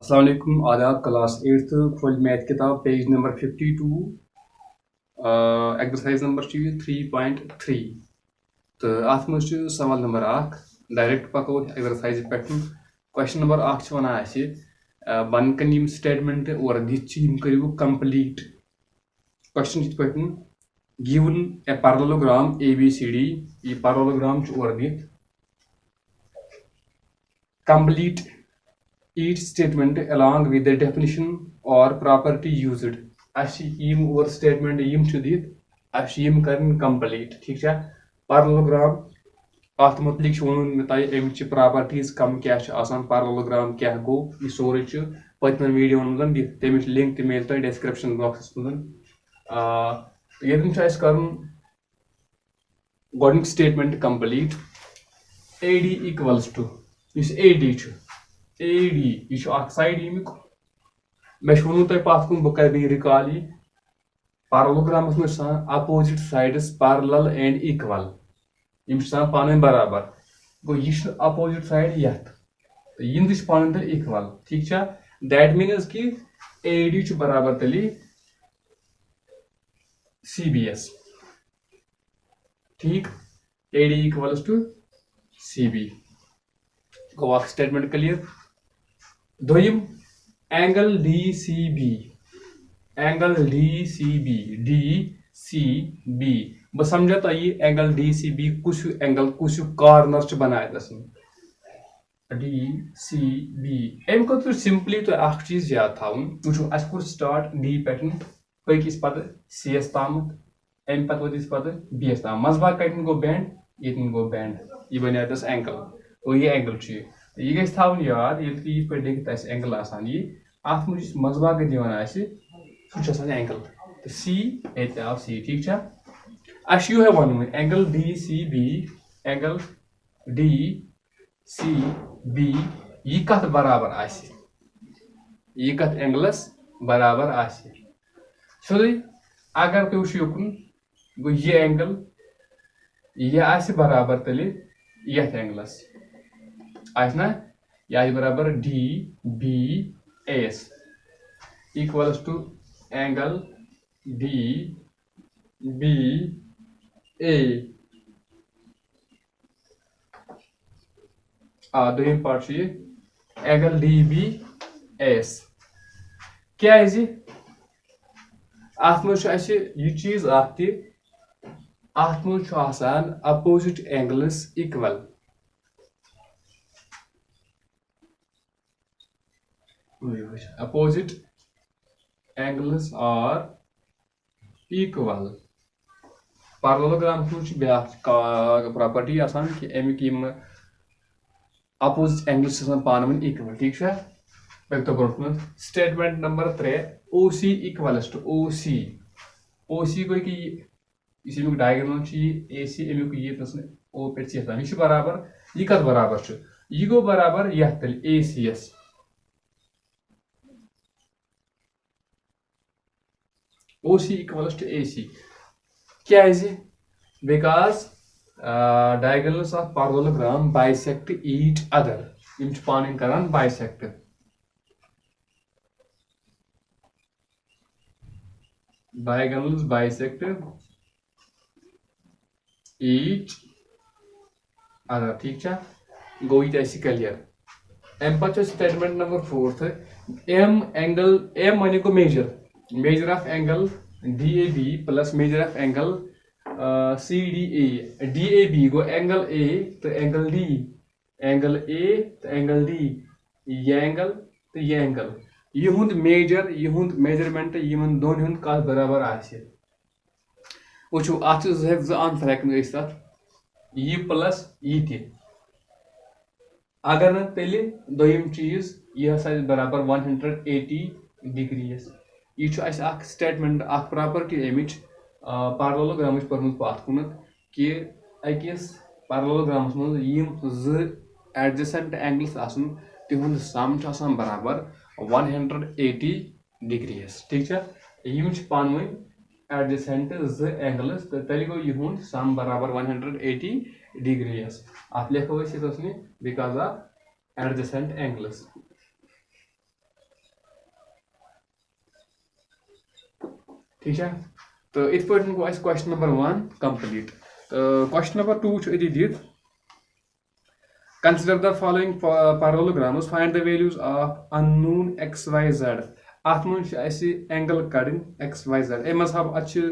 अस्सलाम वालेकुम आदाब क्लास 8th फुल मैथ किताब पेज नंबर 52 एक्सरसाइज नंबर 3.3 तो अत मज सवाल नंबर 1 डायरेक्ट पको एक्सरसाइज पे क्वेश्चन नंबर 1 वन बन कन स्टेटमेंट और दिम करू कंप्लीट क्वेश्चन पे गिवन ए पैरेललोग्राम ABCD ये पैरेललोग्राम और दित complete each statement along with the definition or property used यम और statement यम दित यम कर complete ठीक है parallelogram अत मुतलिक वोन मे तय अमिच प्रॉपर्टीज कम क्या parallelogram क्या गो यह सोरे पतन वीडियो मन दित तमिच लिंक त मिल तय डिस्क्रिप्शन बॉक्स मन यदन कर गोडनिक statement complete AD equals to AD AD यह साइड यमुक मे वो तुम पत कुन बह कर रिकॉल यह पैरेललोग्रामस में opposite sides parallel and equal यम पान बराबर गो यह अपोजिट साइड यथ तो यम पान तेल इक्वल ठीक है दैट मीन्स कि AD बराबर तेल CBS ठीक AD इक्वल्स टू CB गो स्टेटमेंट क्लियर दोयम एंगल DCB बह समझा तुम एंगल DCB कुछ एंगल कुछ कॉर्नर बनाए DCB अम खुद सिंपली तुम चीज याद थवन वो अस स्टार्ट D पे पकिस पे CS ताम अम पे वो BS ताम मजबाग कटन गो बैंड ये गो बैंड यह बना एंगल और ये एंगल यह गई थवन याद ये पे लिखित एंगल अत मुझ मजबाग दिवान सह एंगल तो C ये आव C ठीक है us you one angle DCB angle DCB यह कत बराबर यह कत एंगलस बराबर सोदे अगर तुम युकुन गो यह एंगल यह बराबर तेल यथ एंगलस ना यह बराबर DBS equals to angle DBA दोम पार्ट एंगल DBS क्या अत मज यह चीज अत मज opposite angles equal opposite angles are equal parallelogram ब्या प्रॉपर्टी कि अमिक अपोजिट एंगल्स पान इक्वल ठीक है तो ब्रो statement number 3 OC equals to OC गो कि इस डायग्राम AC अमुक ये O पे यह बराबर यह कत बराबर यह गो बराबर यथ तेल ACS OC equals to AC क्या because diagonals of parallelogram bisect each other यम पान करान bisect diagonals bisect each other ठीक है गो ये क्लियर अम पे statement number 4 M angle M one go measure of angle DAB plus measure of angle CDA DAB go angle A तो angle D angle A तो angle D ये angle तो ये angle यहुंद major यहुंद measurement Yemen दोन हुंद कत बराबर वो अत आंसर हेकन यह प्लस यह अगर न तेल दोयम चीज यह बराबर 180 डिग्रीज यह स्टेटमेंट प्रॉपर्टी अमिच पैरेललोग्राम पर्मुत पत कुन कि अकिस पैरेललोग्रामस मज यम एडजेसेंट एंगल्स तिहुंद सम बराबर 180 डिग्रीज ठीक है यम पान एडजेसेंट एंगल्स तो तेल गो यहुंद सम बराबर 180 डिग्रीज अत लिखो बिकॉज ऑफ एडजेसेंट एंगल्स ठीक है तो इत पे गो क्वेश्चन नंबर 1 कंप्लीट तो क्वेश्चन नंबर 2 अति दित consider the following parallelograms find the values of unknown xyz at mun angle kadin xyz मतलब अच्छे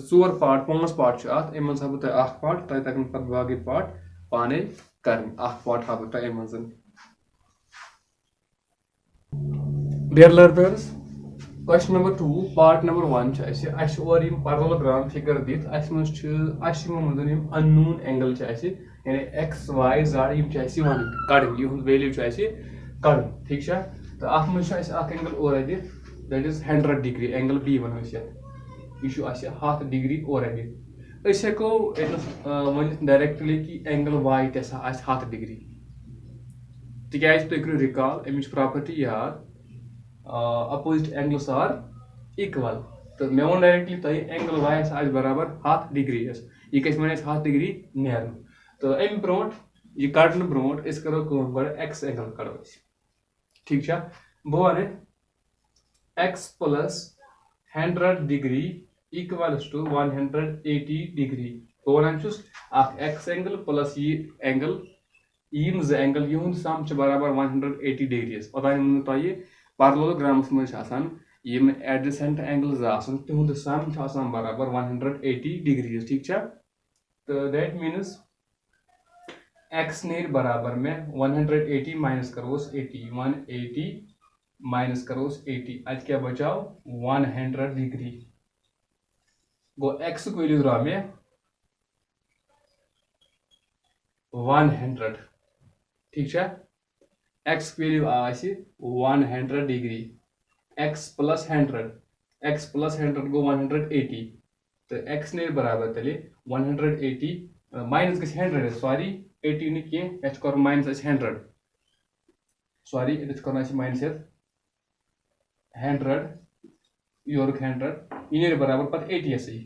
4 पार्ट 5 पार्ट at मतलब तो एक पार्ट तो तक पर बाकी पार्ट पाने कर एक पार्ट हाब तो मतलब dear learners question number 2 part number 1 और यम parallelogram figure dit unknown angle यानी x y z यम वन कड़न यह वैल्यू कड़न ठीक है तो अत मज एंगल और that is 100 degree angle B one यह 100 डिग्री और हेको वन डायरेक्टली कि एंगल y 100 डिग्री तिकाज तुम करो रिकॉल अमिच प्रॉपर्टी याद opposite angles are equal तो मे वो डायरेक्टली तुम एंगल y आज बराबर 100 डिग्री यह कस वन 100 डिग्री नेर तो अम ब्रोट यह कड़न ब्रोट करो गो एक्स एंगल कड़ो ठीक है बह one x plus 100 degree equals to 180 degree बह वन एक्स एंगल प्लस यह एंगल यम जो एंगल यह सम बराबर 180 डिग्री ओतान तुम parallelograms मज यम एडजेसेंट एंगल्स तिहुद सम बराबर 180 डिग्री ठीक है तो दैट मीन्स x नेर बराबर में 180 माइनस करोस 80 180 माइनस करोस 80 अत क्या बचाओ 100 डिग्री गो x वैल्यू द्राव में 100 ठीक है x वैल्यू आस 100 डिग्री x प्लस 100 गो 180 तो x नेर बराबर तेल 180 माइनस गि 100 सॉरी 80 नहीं कह कर माइनस 100 सॉरी कर माइनस 100 योर 100 यह बराबर पे 80 सही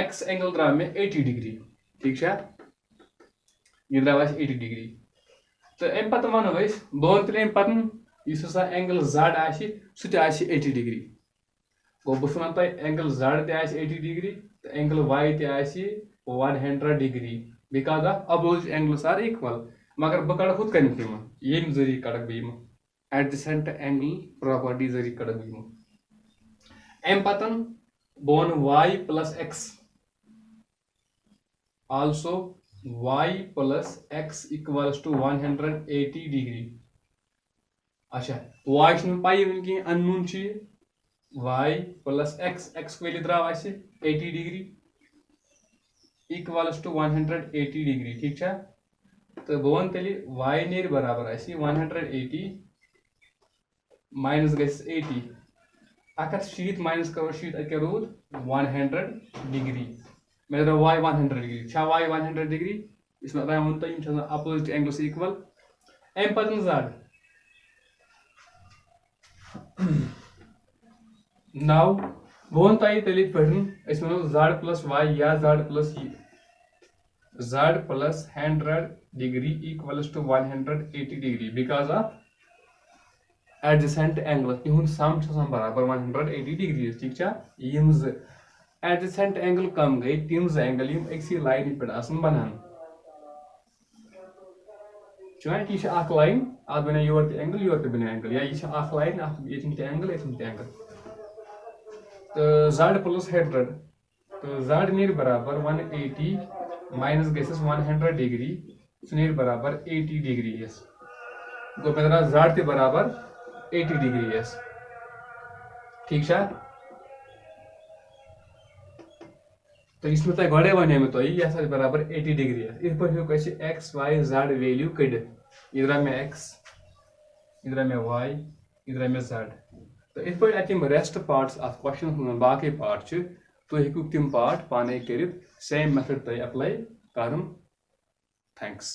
एक्स एंगल द्राव में 80 डिग्री ठीक है यह द्राव 80 डिग्री तो अम पे वो बह तेल अम पे एंगल जड सह 80 डिग्री गो बह वन तुम एंगल जड त 80 डिग्री तो एंगल वाई त 100 degree because of opposite angles are equal मगर बह कड़ हुत कन यम जरिए कड़क बह एडजेसेंट एंगल प्रॉपर्टी जरिए कड़क बह अम पे बह वन y plus x also y plus x equals to 180 degree अच्छा y पाई वन कह unknown y plus x value द्राव 80 डिग्री इक्वल्स टू 180 डिग्री ठीक है तो बह वन तेल y नेर बराबर 180 माइनस गस 80 170 माइनस करो शीत अत रूद 100 डिग्री मे द्राव y 100 डिग्री छा y 100 डिग्री इसमें वो तुम अपोजिट एंगल्स इक्वल अम पे जड नाउ बह वन तेल पे जड प्लस वाई या z plus 100 degree equals to 180 degree because of adjacent angle तिहुद सम बराबर 180 डिग्री ठीक है यम एडजेसेंट एंगल कम गई तिम एंगल यम अक्सी लाइन पे बनान यह लाइन अत बना योर एंगल योर बना एंगल या यह लाइन ये एंगल एंगल तो जड प्लस 100 तो जड नेर बराबर 180 माइनस गस 100 डिग्री सह बराबर 80 डिग्री गो पे जड ते बराबर 80 डिग्री ठीक है तो इसमें तुम गए वन मे तुम यह बराबर 80 डिग्री इत पे एक्स वाई जड वैल्यू कड़ इधर में एक्स इधर में वाई इधर में जड तो इत पे अम रेस्ट पार्ट्स अत क्वेश्चन बाकी पार्ट तुम हेकु तिम पार्ट पाने कर सेम मेथड तुम अप्लाई कर थैंक्स।